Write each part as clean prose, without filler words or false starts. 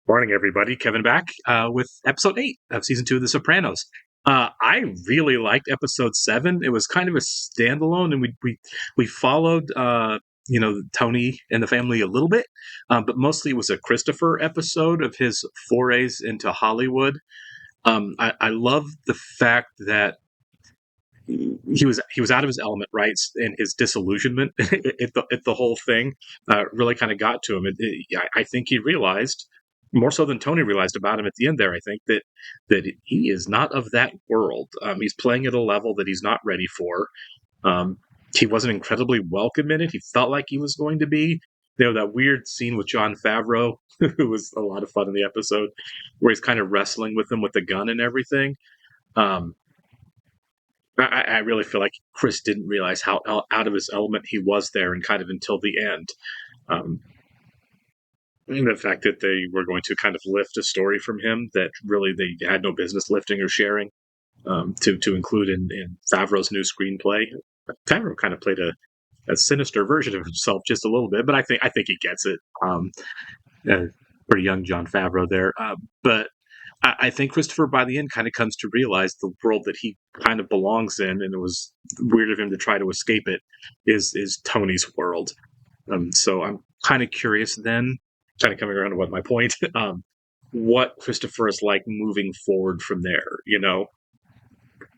Morning, everybody. Kevin back with episode 8 of season 2 of The Sopranos. I really liked episode 7. It was kind of a standalone, and we followed Tony and the family a little bit, but mostly it was a Christopher episode of his forays into Hollywood. I love the fact that he was out of his element, right? And his disillusionment at the whole thing really kind of got to him. I think he realized more so than Tony realized about him at the end there. I think that he is not of that world. He's playing at a level that he's not ready for. He wasn't incredibly welcome in it. He felt like he was going to be. That weird scene with Jon Favreau, who was a lot of fun in the episode, where he's kind of wrestling with him with the gun and everything. I really feel like Chris didn't realize how out of his element he was there, and kind of until the end. And the fact that they were going to kind of lift a story from him that really they had no business lifting or sharing, to include in Favreau's new screenplay. Favreau kind of played a sinister version of himself just a little bit, but I think he gets it. Pretty young Jon Favreau there, but I think Christopher, by the end, kind of comes to realize the world that he kind of belongs in, and it was weird of him to try to escape it, is Tony's world. So I'm kind of curious then, kind of coming around to what my point, what Christopher is like moving forward from there.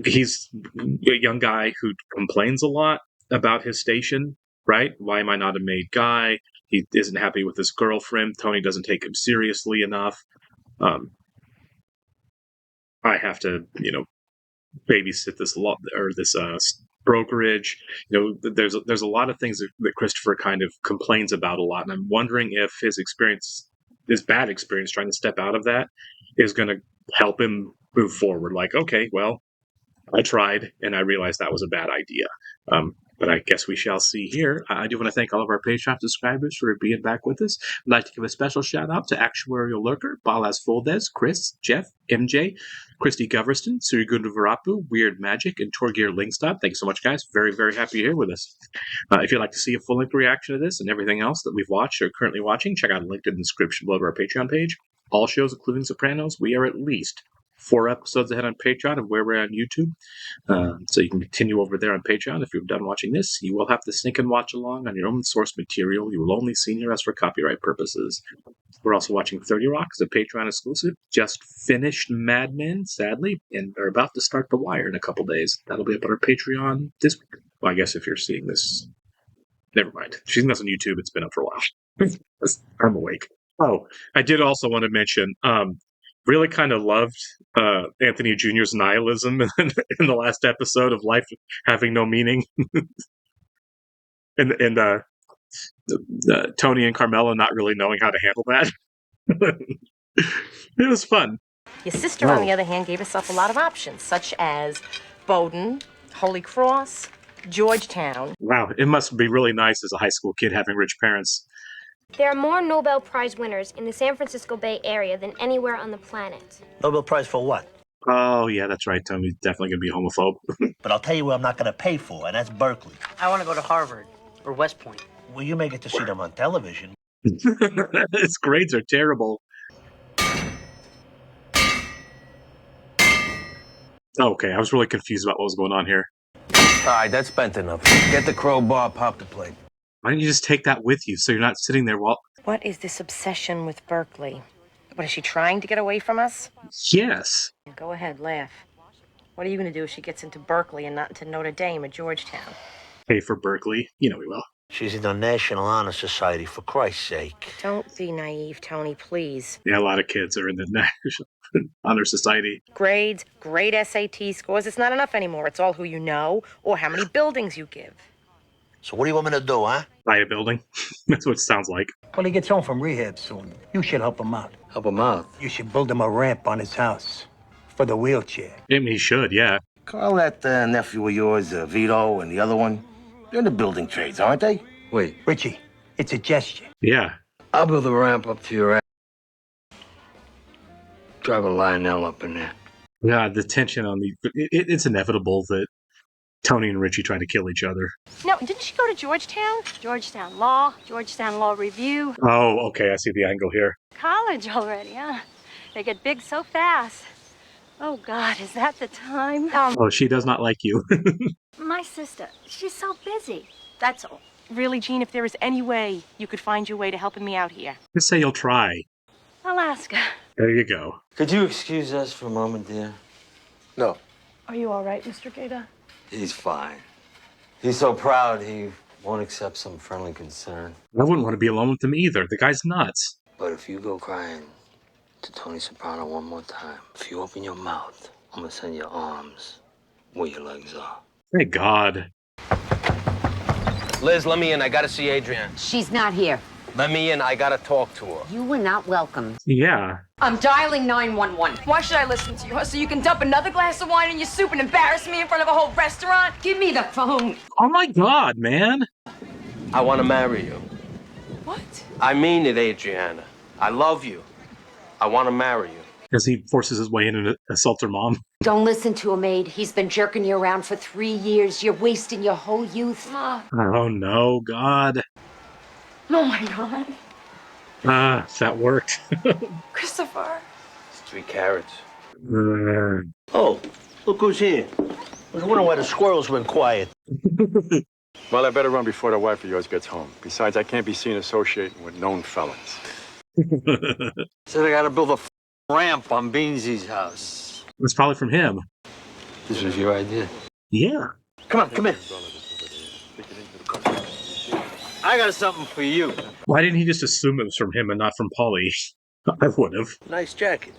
He's a young guy who complains a lot about his station, right? Why am I not a made guy? He isn't happy with his girlfriend. Tony doesn't take him seriously enough. I have to, babysit this brokerage. There's a lot of things that Christopher kind of complains about a lot, and I'm wondering if his bad experience trying to step out of that, is going to help him move forward. Like, okay, well, I tried, and I realized that was a bad idea. But I guess we shall see here. I do want to thank all of our Patreon subscribers for being back with us. I'd like to give a special shout out to Actuarial Lurker, Balas Foldes, Chris, Jeff, MJ, Christy Goverston, Surigunda Varapu, Weird Magic, and Torgir Lingstad. Thank you so much, guys. Very, very happy you're here with us. If you'd like to see a full-length reaction to this and everything else that we've watched or currently watching, check out a link in the description below to our Patreon page. All shows, including Sopranos, we are at least 4 episodes ahead on Patreon of where we're on YouTube. So you can continue over there on Patreon. If you're done watching this, you will have to sync and watch along on your own source material. You will only senior us for copyright purposes. We're also watching 30 Rock as a Patreon exclusive. Just finished Mad Men, sadly, and are about to start The Wire in a couple days. That'll be up on our Patreon this week. Well, I guess if you're seeing this, never mind. If you're seeing this on YouTube, it's been up for a while. I'm awake. Oh, I did also want to mention, really kind of loved Anthony Jr.'s nihilism in the last episode of Life Having No Meaning. and Tony and Carmela not really knowing how to handle that. It was fun. Your sister, on the other hand, gave herself a lot of options, such as Bowdoin, Holy Cross, Georgetown. Wow, it must be really nice as a high school kid having rich parents. There are more Nobel Prize winners in the San Francisco Bay Area than anywhere on the planet. Nobel Prize for what? Oh, yeah, that's right. Tony's definitely going to be homophobe. But I'll tell you what I'm not going to pay for, and that's Berkeley. I want to go to Harvard or West Point. Well, you may get to see them on television. His grades are terrible. Okay, I was really confused about what was going on here. All right, that's spent enough. Get the crowbar, pop the plate. Why don't you just take that with you so you're not sitting there while... What is this obsession with Berkeley? What, is she trying to get away from us? Yes. Go ahead, laugh. What are you going to do if she gets into Berkeley and not into Notre Dame or Georgetown? Pay for Berkeley. You know we will. She's in the National Honor Society, for Christ's sake. Don't be naive, Tony, please. Yeah, a lot of kids are in the National Honor Society. Grades, great SAT scores, it's not enough anymore. It's all who you know or how many buildings you give. So what do you want me to do, huh? Buy a building. That's what it sounds like. When he gets home from rehab soon, you should help him out. Help him out. You should build him a ramp on his house for the wheelchair. I mean, he should, yeah. Call that nephew of yours, Vito, and the other one. They're in the building trades, aren't they? Wait. Richie, it's a gesture. Yeah. I'll build a ramp up to your ass. Drive a Lionel up in there. Yeah, the tension on it's inevitable that Tony and Richie trying to kill each other. No, didn't she go to Georgetown? Georgetown Law, Georgetown Law Review. Oh, okay, I see the angle here. College already, huh? They get big so fast. Oh, God, is that the time? Oh, she does not like you. My sister, she's so busy. That's all. Really, Jean, if there is any way you could find your way to helping me out here. Just say you'll try. Alaska. There you go. Could you excuse us for a moment, dear? No. Are you all right, Mr. Gator? He's fine. He's so proud he won't accept some friendly concern. I wouldn't want to be alone with him either. The guy's nuts. But if you go crying to Tony Soprano one more time, if you open your mouth, I'm gonna send your arms where your legs are. Thank God. Liz, let me in. I gotta see Adrian. She's not here. Let me in. I gotta talk to her. You were not welcome. Yeah. I'm dialing 911. Why should I listen to you? So you can dump another glass of wine in your soup and embarrass me in front of a whole restaurant? Give me the phone. Oh my God, man. I want to marry you. What? I mean it, Adriana. I love you. I want to marry you. As he forces his way in and assaults her mom. Don't listen to him, Aid. He's been jerking you around for 3 years. You're wasting your whole youth. Oh no, God. Oh, my God. Ah, that worked. Christopher. It's 3 carats. Oh, look who's here. I was wondering why the squirrels went quiet. Well, I better run before the wife of yours gets home. Besides, I can't be seen associating with known felons. Said I gotta build a ramp on Beansy's house. It's probably from him. This was your idea. Yeah. Come on, come in. I got something for you. Why didn't he just assume it was from him and not from Polly? I would have. Nice jacket.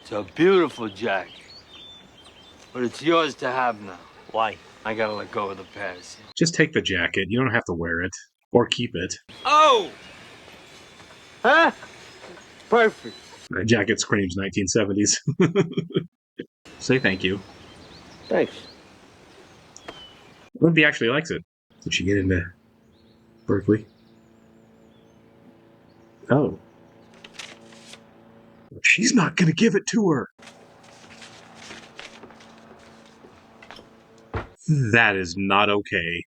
It's a beautiful jacket. But it's yours to have now. Why? I gotta let go of the past. Just take the jacket. You don't have to wear it. Or keep it. Oh! Huh? Perfect. That jacket screams 1970s. Say thank you. Thanks. Libby actually likes it. Did she get into Berkeley? Oh. She's not going to give it to her. That is not okay.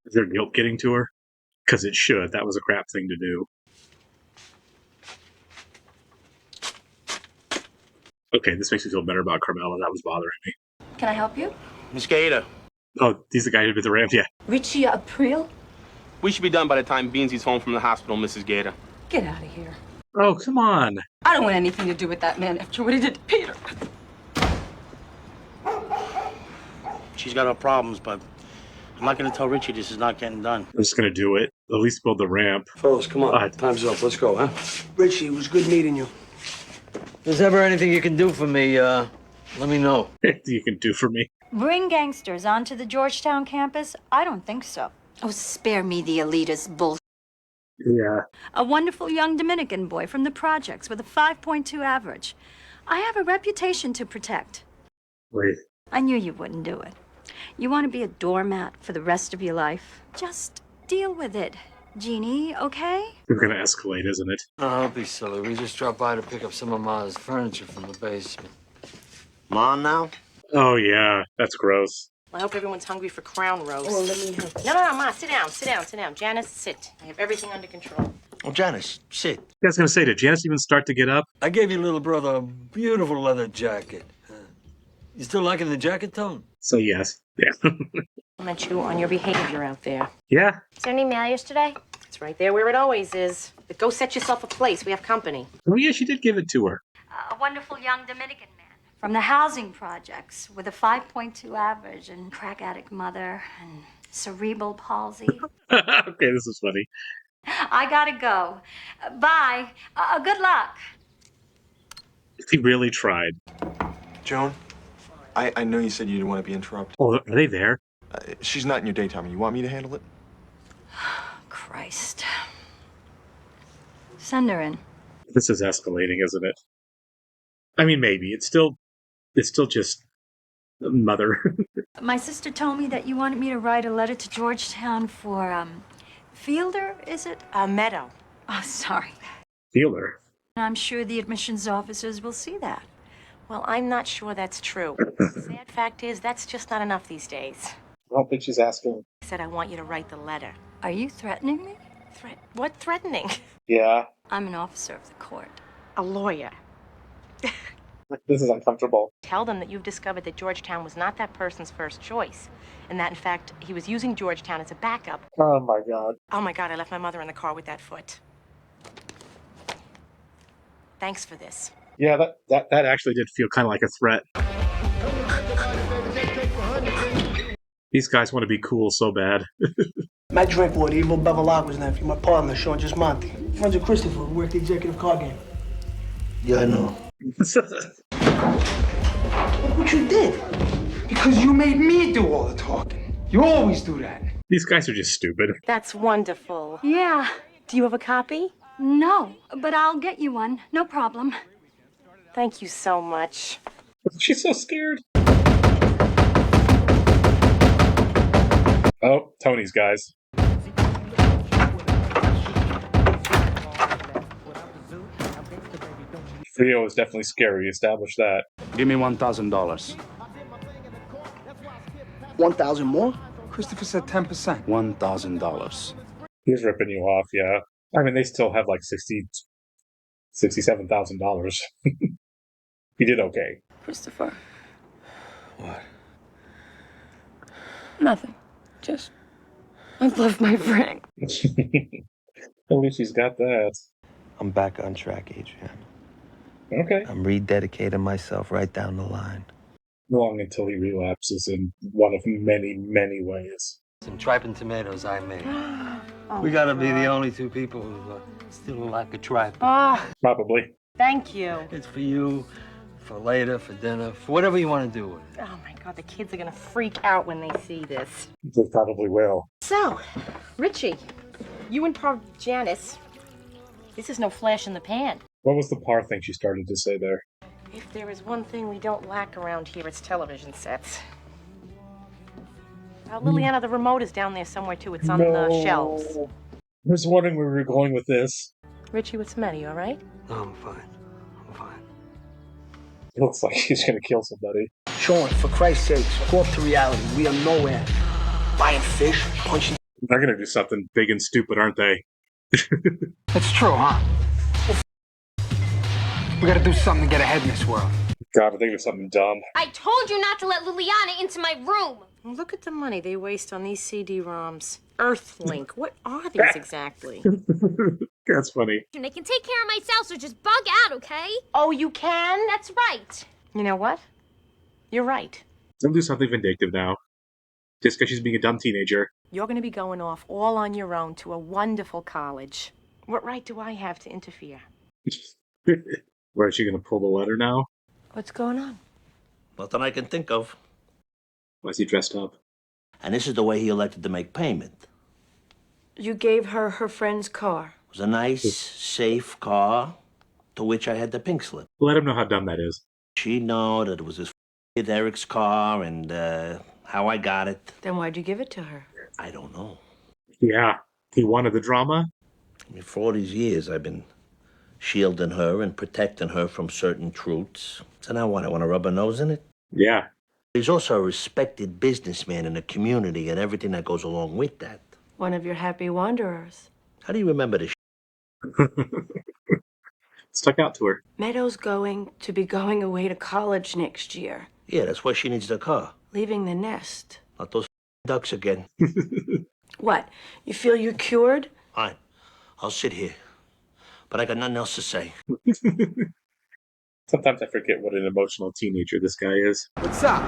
Is there guilt getting to her? Because it should. That was a crap thing to do. Okay, this makes me feel better about Carmela. That was bothering me. Can I help you? Miss Gator. Oh, he's the guy who did the ramp, yeah. Richie Aprile? We should be done by the time Beansy's home from the hospital, Mrs. Gator. Get out of here. Oh, come on. I don't want anything to do with that man after what he did to Peter. She's got her problems, but I'm not gonna tell Richie this is not getting done. I'm just going to do it. At least build the ramp. Fellas, come on. Time's up. Let's go, huh? Richie, it was good meeting you. If there's ever anything you can do for me, let me know. You can do for me. Bring gangsters onto the Georgetown campus? I don't think so. Oh, spare me the elitist bullshit. Yeah. A wonderful young Dominican boy from the projects with a 5.2 average. I have a reputation to protect. Wait. I knew you wouldn't do it. You want to be a doormat for the rest of your life? Just deal with it, Jeannie, okay? It's going to escalate, isn't it? Oh, don't be silly. We just dropped by to pick up some of Ma's furniture from the basement. Ma now? Oh, yeah. That's gross. I hope everyone's hungry for crown roast. Oh, let me help. No, Ma, sit down. Janice, sit. I have everything under control. Oh, Janice, sit. I was going to say, did Janice even start to get up? I gave your little brother a beautiful leather jacket. You still liking the jacket, Tone? So, yes. Yeah. Compliment you on your behavior out there. Yeah. Is there any mail yesterday? It's right there where it always is. But go set yourself a place. We have company. Oh, yeah, she did give it to her. A wonderful young Dominican man from the housing projects with a 5.2 average and crack addict mother and cerebral palsy. Okay, this is funny. I gotta go. Bye. Good luck. He really tried. Joan, I know you said you didn't want to be interrupted. Oh, are they there? She's not in your daytime. You want me to handle it? Christ. Send her in. This is escalating, isn't it? I mean, maybe. It's still just mother. My sister told me that you wanted me to write a letter to Georgetown for, Fielder, is it? Meadow. Oh, sorry. Fielder. I'm sure the admissions officers will see that. Well, I'm not sure that's true. The sad fact is, that's just not enough these days. I don't think she's asking. I said I want you to write the letter. Are you threatening me? What threatening? Yeah. I'm an officer of the court. A lawyer. This is uncomfortable. Tell them that you've discovered that Georgetown was not that person's first choice, and that, in fact, he was using Georgetown as a backup. Oh, my God. Oh, my God, I left my mother in the car with that foot. Thanks for this. Yeah, that actually did feel kind of like a threat. These guys want to be cool so bad. Matt Drinkwater, Evil Bevilacqua's nephew, my partner, Sean Gismonti. Friends of Christopher, who worked the executive card game. Yeah, I know. Look what you did. Because you made me do all the talking. You always do that. These guys are just stupid. That's wonderful. Yeah. Do you have a copy? No, but I'll get you one. No problem. Thank you so much. She's so scared. Oh, Tony's guys. Theo is definitely scary. Established that. Give me $1,000. 1,000 more? Christopher said 10%. $1,000. He's ripping you off, yeah. I mean, they still have like $67,000. He did okay. Christopher. What? Nothing. Just, I love my friend. At least he's got that. I'm back on track, Adrian. Okay. I'm rededicating myself right down the line. Long until he relapses in one of many, many ways. Some tripe and tomatoes I made. We gotta be the only two people who still like a tripe. Probably. Thank you. It's for you, for later, for dinner, for whatever you want to do with it. Oh, my God, the kids are going to freak out when they see this. They probably will. So, Richie, you and poor Janice, this is no flash in the pan. What was the par thing she started to say there? If there is one thing we don't lack around here, it's television sets. Liliana, the remote is down there somewhere, too. It's on the shelves. I was wondering where we were going with this. Richie, what's the matter? You all right? No, I'm fine. I'm fine. It looks like he's going to kill somebody. Sean, for Christ's sake, go off to reality. We are nowhere. Buying fish, punching. They're going to do something big and stupid, aren't they? It's true, huh? We gotta do something to get ahead in this world. God, I think of something dumb. I told you not to let Liliana into my room. Look at the money they waste on these CD-ROMs. Earthlink. What are these exactly? That's funny. And I can take care of myself, so just bug out, okay? Oh, you can? That's right. You know what? You're right. Don't do something vindictive now. Just because she's being a dumb teenager. You're going to be going off all on your own to a wonderful college. What right do I have to interfere? Where is she going to pull the letter now? What's going on? Nothing I can think of. Why is he dressed up? And this is the way he elected to make payment. You gave her her friend's car. It was a nice, safe car, to which I had the pink slip. Let him know how dumb that is. She know that it was his Eric's car and how I got it. Then why'd you give it to her? I don't know. Yeah, he wanted the drama. I mean, for all these years, I've been shielding her and protecting her from certain truths. So now what, I want to rub her nose in it? Yeah. He's also a respected businessman in the community and everything that goes along with that. One of your happy wanderers. How do you remember this? Stuck out to her. Meadow's going away to college next year. Yeah, that's why she needs the car. Leaving the nest. Not those ducks again. What? You feel you're cured? Fine. I'll sit here. But I got nothing else to say. Sometimes I forget what an emotional teenager this guy is. What's up?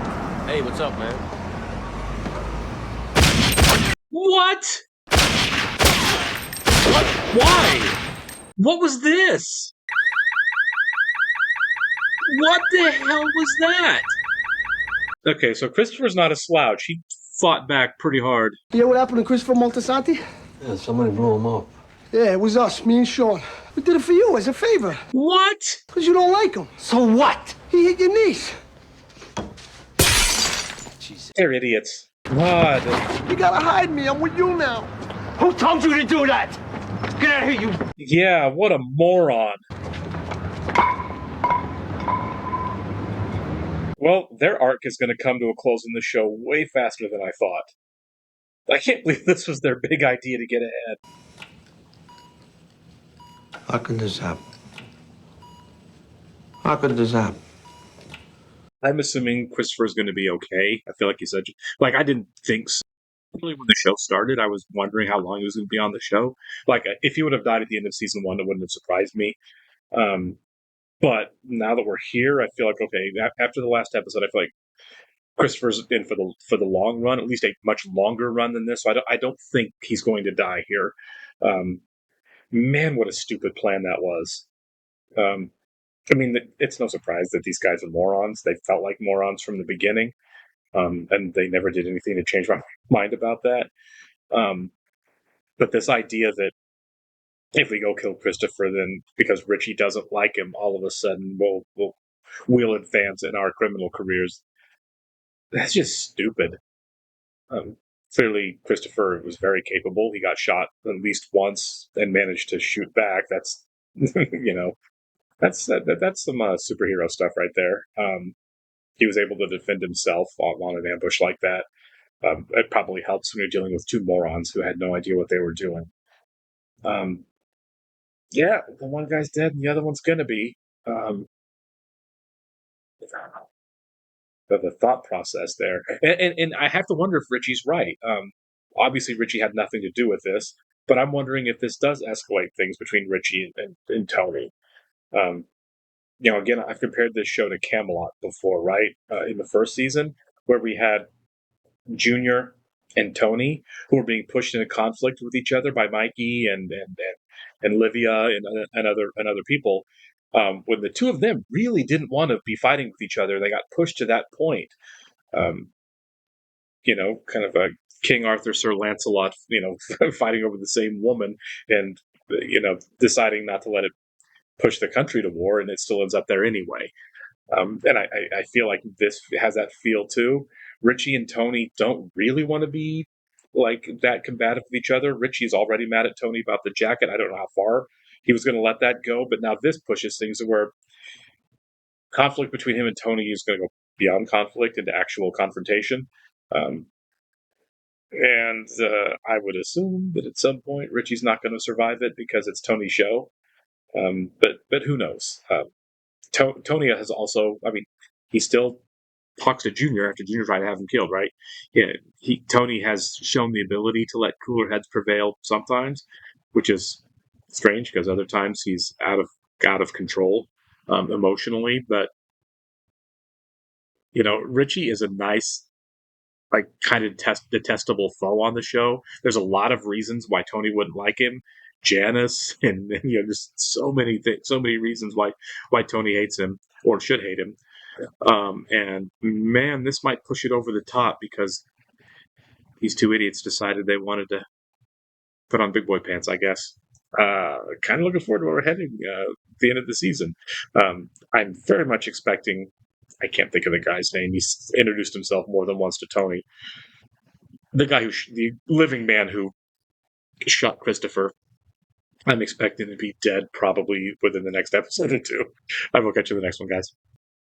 Hey, what's up, man? What? What? Why? What was this? What the hell was that? Okay, so Christopher's not a slouch. He fought back pretty hard. You know what happened to Christopher Moltisanti? Yeah, somebody blew him up. Yeah, it was us, me and Sean. We did it for you as a favor. What? Because you don't like him. So what? He hit your niece. Jesus. They're idiots. God. You gotta hide me. I'm with you now. Who told you to do that? Get out of here, you... Yeah, what a moron. Well, their arc is going to come to a close in the show way faster than I thought. I can't believe this was their big idea to get ahead. How can this happen? How could this happen? I'm assuming Christopher's going to be okay. I feel like he said, like, I didn't think so. Really, when the show started, I was wondering how long he was going to be on the show. Like, if he would have died at the end of season 1, it wouldn't have surprised me. But now that we're here, I feel like, okay, after the last episode, I feel like Christopher's in for the long run, at least a much longer run than this. So I don't think he's going to die here. Man, what a stupid plan that was. I mean, it's no surprise that these guys are morons. They felt like morons from the beginning, and they never did anything to change my mind about that. But this idea that if we go kill Christopher, then because Richie doesn't like him, all of a sudden we'll advance in our criminal careers. That's just stupid. Clearly, Christopher was very capable. He got shot at least once and managed to shoot back. That's that's some superhero stuff right there. He was able to defend himself on an ambush like that. It probably helps when you're dealing with two morons who had no idea what they were doing. Yeah, the one guy's dead and the other one's gonna be. The thought process there, and I have to wonder if Richie's right. Obviously, Richie had nothing to do with this, but I'm wondering if this does escalate things between Richie and Tony. Again, I've compared this show to Camelot before, right? In the first season, where we had Junior and Tony, who were being pushed into conflict with each other by Mikey and Livia and other people. When the two of them really didn't want to be fighting with each other, they got pushed to that point. Kind of a King Arthur, Sir Lancelot, fighting over the same woman, and deciding not to let it push the country to war, and it still ends up there anyway. And I feel like this has that feel too. Richie and Tony don't really want to be like that combative with each other. Richie's already mad at Tony about the jacket. I don't know how far he was going to let that go, but now this pushes things to where conflict between him and Tony is going to go beyond conflict into actual confrontation. And I would assume that at some point Richie's not going to survive it because it's Tony's show. But who knows? Tony has also, I mean, he still talks to Junior after Junior tried to have him killed, right? Yeah, Tony has shown the ability to let cooler heads prevail sometimes, which is strange because other times he's out of control emotionally. But Richie is a nice, like, kind of detestable foe on the show. There's a lot of reasons why Tony wouldn't like him. Janice and just so many things, so many reasons why Tony hates him or should hate him. And man, this might push it over the top because these two idiots decided they wanted to put on big boy pants, I guess. Kind of looking forward to where we're heading at the end of the season. I'm very much expecting, I can't think of the guy's name. He's introduced himself more than once to Tony. The guy the living man who shot Christopher. I'm expecting to be dead probably within the next episode or two. I will catch you in the next one, guys.